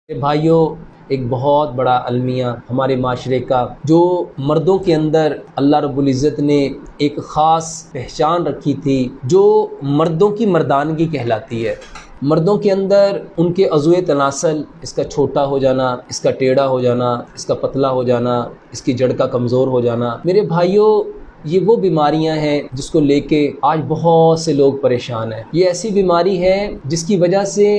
भाइयों, एक बहुत बड़ा अलमिया हमारे माशरे का, जो मर्दों के अंदर अल्लाह रब्बुल इज़्ज़त ने एक ख़ास पहचान रखी थी, जो मर्दों की मर्दानगी कहलाती है। मर्दों के अंदर उनके अज़ुए तनासल, इसका छोटा हो जाना, इसका टेढ़ा हो जाना, इसका पतला हो जाना, इसकी जड़ का कमज़ोर हो जाना। मेरे भाइयों, ये वो बीमारियां हैं जिसको लेके आज बहुत से लोग परेशान हैं। ये ऐसी बीमारी है जिसकी वजह से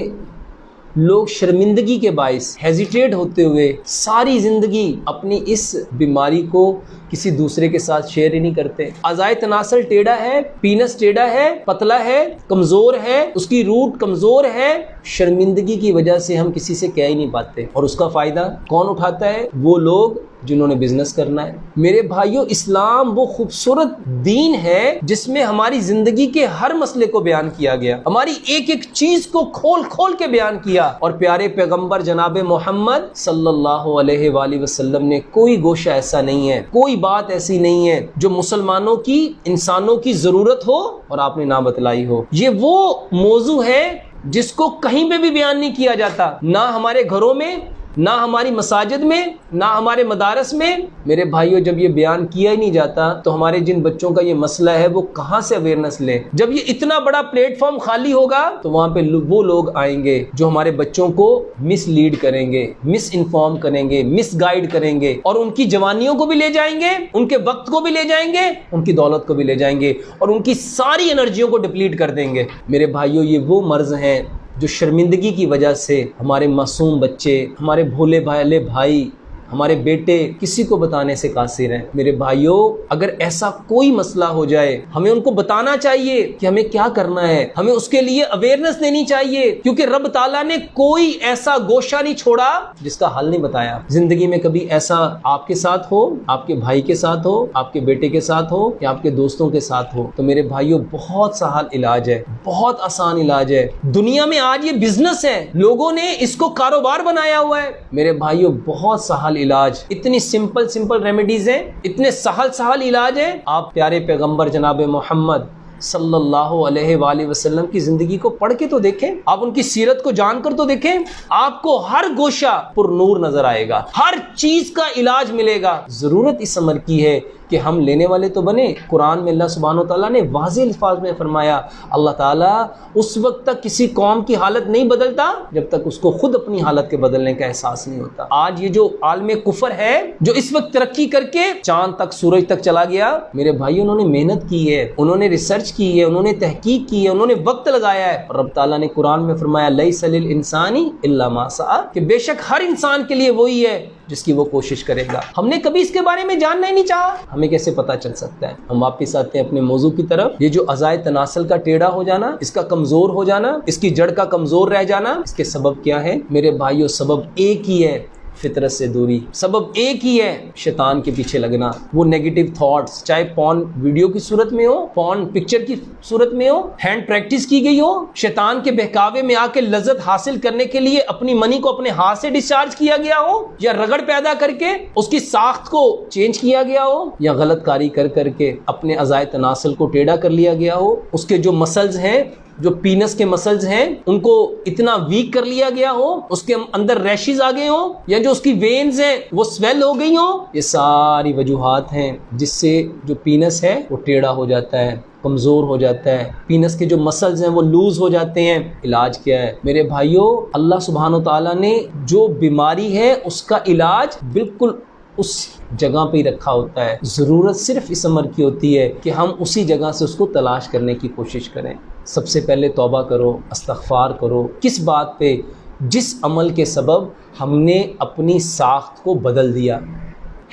लोग शर्मिंदगी के बाइस हेजिटेट होते हुए सारी ज़िंदगी अपनी इस बीमारी को किसी दूसरे के साथ शेयर ही नहीं करते। अज़ाए तनासल टेढ़ा है, पीनस टेढ़ा है, पतला है, कमज़ोर है, उसकी रूट कमज़ोर है। शर्मिंदगी की वजह से हम किसी से कह ही नहीं पाते, और उसका फ़ायदा कौन उठाता है? वो लोग जिन्होंने बिजनेस करना है। मेरे भाइयों, इस्लाम वो खूबसूरत दीन है जिसमें हमारी ज़िंदगी के हर मसले को बयान किया गया, हमारी एक एक चीज़ को खोल खोल के बयान किया। और प्यारे पैगंबर जनाब मोहम्मद सल्लल्लाहु अलैहि वसल्लम ने कोई गोशा ऐसा नहीं है, कोई बात ऐसी नहीं है जो मुसलमानों की, इंसानों की ज़रूरत हो और आपने ना बतलाई हो। ये वो मौजू है जिसको कहीं पे भी बयान नहीं किया जाता, ना हमारे घरों में, ना हमारी मसाजिद में, ना हमारे मदारस में। मेरे भाइयों, जब ये बयान किया ही नहीं जाता तो हमारे जिन बच्चों का ये मसला है वो कहाँ से अवेयरनेस लें? जब ये इतना बड़ा प्लेटफॉर्म खाली होगा तो वहाँ पे वो लोग आएंगे जो हमारे बच्चों को मिसलीड करेंगे, मिस इन्फॉर्म करेंगे, मिस गाइड करेंगे, और उनकी जवानियों को भी ले जाएंगे, उनके वक्त को भी ले जाएंगे, उनकी दौलत को भी ले जाएंगे, और उनकी सारी एनर्जियों को डिप्लीट कर देंगे। मेरे भाइयों, ये वो मर्ज हैं जो शर्मिंदगी की वजह से हमारे मासूम बच्चे, हमारे भोले भाले भाई, हमारे बेटे किसी को बताने से कासिर हैं। मेरे भाइयों, अगर ऐसा कोई मसला हो जाए, हमें उनको बताना चाहिए कि हमें क्या करना है, हमें उसके लिए अवेयरनेस देनी चाहिए, क्योंकि रब ताला ने कोई ऐसा गोशा नहीं छोड़ा जिसका हल नहीं बताया। जिंदगी में कभी ऐसा आपके साथ हो, आपके भाई के साथ हो, आपके बेटे के साथ हो, या आपके दोस्तों के साथ हो, तो मेरे भाइयों, बहुत सा इलाज है, बहुत आसान इलाज है। दुनिया में आज ये बिजनेस है, लोगों ने इसको कारोबार बनाया हुआ है। मेरे भाइयों, बहुत सा इलाज, इतनी सिंपल रेमेडीज हैं, इतने सहल इलाज हैं। आप प्यारे पैगंबर जनाब मोहम्मद सल्लल्लाहु अलैहि वसल्लम की जिंदगी को पढ़ के तो देखें, आप उनकी सीरत को जानकर तो देखें, आपको हर गोशा पुरनूर नजर आएगा, हर चीज का इलाज मिलेगा। जरूरत इस अमर की है कि हम लेने वाले तो बने। कुरान में अल्लाह सुब्हानो तआला ने वाज़ेह अल्फाज में फरमाया, अल्लाह ताला उस वक्त तक किसी कौम की हालत नहीं बदलता जब तक उसको खुद अपनी हालत के बदलने का एहसास नहीं होता। आज ये जो आलमे कुफर है, जो इस वक्त तरक्की करके चांद तक, सूरज तक चला गया, मेरे भाई, उन्होंने मेहनत की है, उन्होंने रिसर्च की है, उन्होंने तहकीक की है, उन्होंने वक्त लगाया है। रब ताला ने कुरान में फरमाया, लैसा लिल इंसानी इल्ला मा सआ, कि बेशक हर इंसान के लिए वही है जिसकी वो कोशिश करेगा। हमने कभी इसके बारे में जानना ही नहीं चाहा, हमें कैसे पता चल सकता है? हम वापस आते हैं अपने मौजू की तरफ। ये जो अज़ाए तनासल का टेढ़ा हो जाना, इसका कमजोर हो जाना, इसकी जड़ का कमजोर रह जाना, इसके सबब क्या है? मेरे भाइयों, सबब एक ही है, फितरत से दूरी। सबब एक ही है, शैतान के पीछे लगना। वो नेगेटिव थॉट्स, चाहे पॉर्न वीडियो की सूरत में हो, पॉर्न पिक्चर की सूरत में हो, हैंड प्रैक्टिस की गई हो, शैतान के बहकावे में आके लज्जत हासिल करने के लिए अपनी मनी को अपने हाथ से डिस्चार्ज किया गया हो, या रगड़ पैदा करके उसकी साख्त को चेंज किया गया हो, या गलत कारी कर करके अपने अज़ाए तनासल को टेढ़ा कर लिया गया हो, उसके जो मसल्स हैं, जो पीनस के मसल्स हैं, उनको इतना वीक कर लिया गया हो, उसके अंदर रैशेस आ गए हो, या जो उसकी वेन्स हैं वो स्वेल हो गई हो। ये सारी वजूहात हैं जिससे जो पीनस है वो टेढ़ा हो जाता है, कमज़ोर हो जाता है, पीनस के जो मसल्स हैं वो लूज हो जाते हैं। इलाज क्या है? मेरे भाइयों, अल्लाह सुब्हानो ताला ने जो बीमारी है उसका इलाज बिल्कुल उस जगह पे ही रखा होता है। ज़रूरत सिर्फ इस अमर की होती है कि हम उसी जगह से उसको तलाश करने की कोशिश करें। सबसे पहले तौबा करो, इस्तग़फ़ार करो। किस बात पे? जिस अमल के सबब हमने अपनी साख्त को बदल दिया।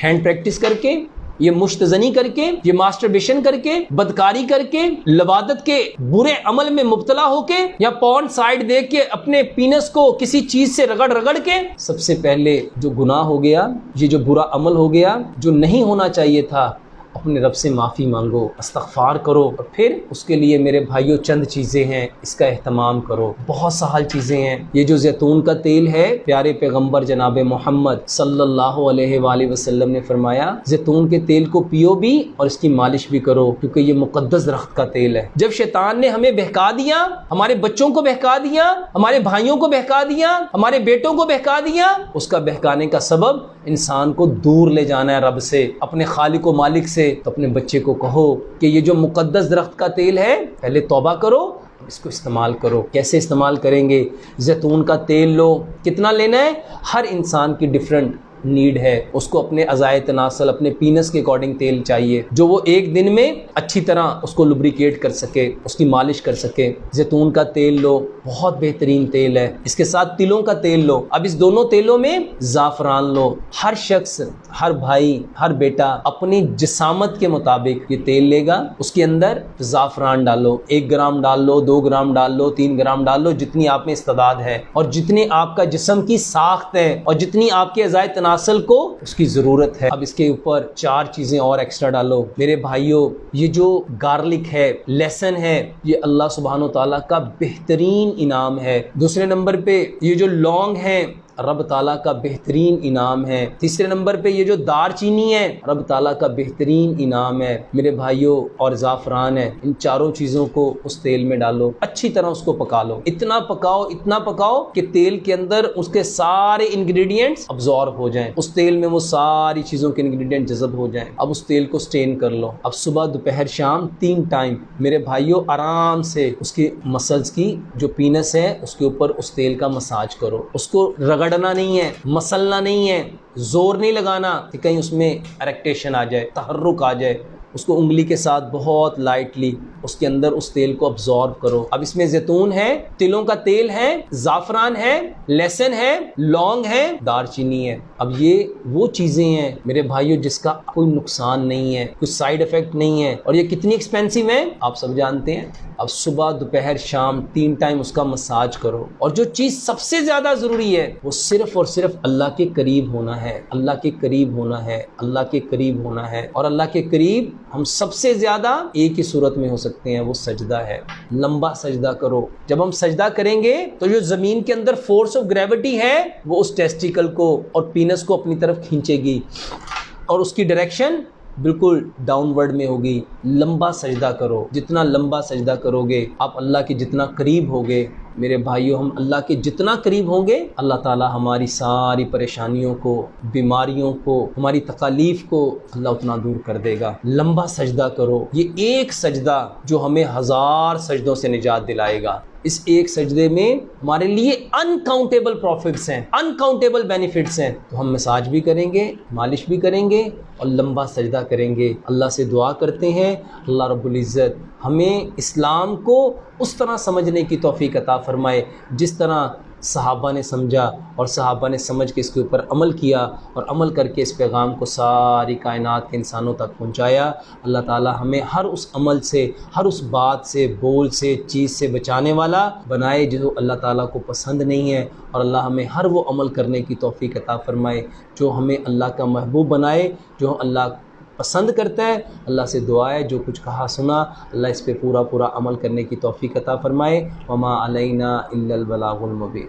हैंड प्रैक्टिस करके, ये मुश्तजनी करके, ये मास्टरबेशन करके, बदकारी करके, लवादत के बुरे अमल में मुब्तला होके, या पॉर्न साइड देख के अपने पीनस को किसी चीज से रगड़ रगड़ के, सबसे पहले जो गुनाह हो गया, ये जो बुरा अमल हो गया, जो नहीं होना चाहिए था, अपने रब से माफ़ी मांगो, इस्तग़फ़ार करो, और फिर उसके लिए मेरे भाइयों चंद चीज़ें हैं, इसका एहतमाम करो। बहुत सहल चीज़ें हैं। ये जो जैतून का तेल है, प्यारे पैगम्बर जनाब मोहम्मद सल्लल्लाहु अलैहि वसल्लम ने फरमाया जैतून के तेल को पियो भी और इसकी मालिश भी करो, क्योंकि ये मुक़द्दस दरख्त का तेल है। जब शैतान ने हमें बहका दिया, हमारे बच्चों को बहका दिया, हमारे भाइयों को बहका दिया, हमारे बेटों को बहका दिया, उसका बहकाने का सबब इंसान को दूर ले जाना है रब से, अपने खालिक व मालिक से। तो अपने बच्चे को कहो कि ये जो मुक़द्दस दरख्त का तेल है, पहले तौबा करो, इसको इस्तेमाल करो। कैसे इस्तेमाल करेंगे? जैतून का तेल लो। कितना लेना है? हर इंसान की डिफरेंट नीड है, उसको अपने अज़ाए तनासल, अपने पीनस के अकॉर्डिंग तेल चाहिए, जो वो एक दिन में अच्छी तरह उसको लुब्रिकेट कर सके, उसकी मालिश कर सके। जैतून का तेल लो, बहुत बेहतरीन तेल है। इसके साथ तिलों का तेल लो। अब इस दोनों तेलों में ज़ाफ़रान लो। हर शख्स, हर भाई, हर बेटा अपनी जिसामत के मुताबिक ये तेल लेगा, उसके अंदर ज़ाफ़रान डालो। 1 ग्राम डाल लो, 2 ग्राम डाल लो, 3 ग्राम डाल लो, जितनी आप में इस्तेदाद है और जितनी आपका जिस्म की साख्त है और जितनी आपके अज़ाए तनासल को उसकी ज़रूरत है। अब इसके ऊपर 4 चीज़ें और एक्स्ट्रा डालो। मेरे भाइयों, ये जो गार्लिक है, लहसुन है, ये अल्लाह सुब्हानो ताला का बेहतरीन इनाम है। दूसरे नंबर पे ये जो लौंग है, रब ताला का बेहतरीन इनाम है। तीसरे नंबर पे ये जो दारचीनी है, रब ताला का बेहतरीन इनाम है मेरे भाइयों। और ज़ाफ़रान है। इन चारों चीज़ों को उस तेल में डालो, अच्छी तरह उसको पका लो। इतना पकाओ, इतना पकाओ कि तेल के अंदर उसके सारे इंग्रेडिएंट्स अब्जॉर्ब हो जाएं, उस तेल में वो सारी चीज़ों के इंग्रेडिएंट जज़ब हो जाएं। अब उस तेल को स्टेन कर लो। अब सुबह, दोपहर, शाम 3 टाइम मेरे भाइयों आराम से उसकी मसल्स की जो पीनस है उसके ऊपर उस तेल का मसाज करो। उसको रगड़ना नहीं है, मसलना नहीं है, जोर नहीं लगाना कि कहीं उसमें इरेक्टेशन आ जाए, तहर्रुक आ जाए। उसको उंगली के साथ बहुत लाइटली उसके अंदर उस तेल को अब्जॉर्ब करो। अब इसमें जैतून है, तिलों का तेल है, ज़ाफ़रान है, लहसुन है, लौंग है, दारचीनी है। अब ये वो चीज़ें हैं मेरे भाइयों जिसका कोई नुकसान नहीं है, कुछ साइड इफ़ेक्ट नहीं है, और ये कितनी एक्सपेंसिव है आप सब जानते हैं। अब सुबह, दोपहर, शाम 3 टाइम उसका मसाज करो। और जो चीज़ सबसे ज़्यादा ज़रूरी है वो सिर्फ़ और सिर्फ अल्लाह के करीब होना है, अल्लाह के करीब होना है, अल्लाह के करीब होना है। और अल्लाह के करीब हम सबसे ज़्यादा एक ही सूरत में हो सकते हैं, वो सजदा है। लंबा सजदा करो। जब हम सजदा करेंगे तो जो ज़मीन के अंदर फोर्स ऑफ ग्रेविटी है वो उस टेस्टिकल को और पीनस को अपनी तरफ खींचेगी और उसकी डायरेक्शन बिल्कुल डाउनवर्ड में होगी। लंबा सजदा करो। जितना लंबा सजदा करोगे आप अल्लाह के जितना करीब होगे मेरे भाइयों। हम अल्लाह के जितना करीब होंगे, अल्लाह ताला हमारी सारी परेशानियों को, बीमारियों को, हमारी तकालीफ को अल्लाह उतना दूर कर देगा। लंबा सजदा करो। ये एक सजदा जो हमें 1000 सजदों से निजात दिलाएगा। इस एक सजदे में हमारे लिए अनकाउंटेबल प्रॉफिट्स हैं, अनकाउंटेबल बेनिफिट्स हैं। तो हम मसाज भी करेंगे, मालिश भी करेंगे और लंबा सजदा करेंगे। अल्लाह से दुआ करते हैं अल्लाह रब्बुल इज़्ज़त हमें इस्लाम को उस तरह समझने की तौफीक अता फरमाए जिस तरह सहाबा ने समझा और सहाबा ने समझ के इसके ऊपर अमल किया और अमल करके इस पैगाम को सारी कायनात के इंसानों तक पहुंचाया। अल्लाह ताला हमें हर उस अमल से, हर उस बात से, बोल से, चीज़ से बचाने वाला बनाए जो अल्लाह ताला को पसंद नहीं है, और अल्लाह हमें हर वो अमल करने की तौफीक अता फरमाए जो हमें अल्लाह का महबूब बनाए, जो अल्लाह पसंद करता है। अल्लाह से दुआ है जो कुछ कहा सुना अल्लाह इस पे पूरा पूरा अमल करने की तौफीक अता फरमाए। वमा अलैना इल्लल बलागुल मुबीन।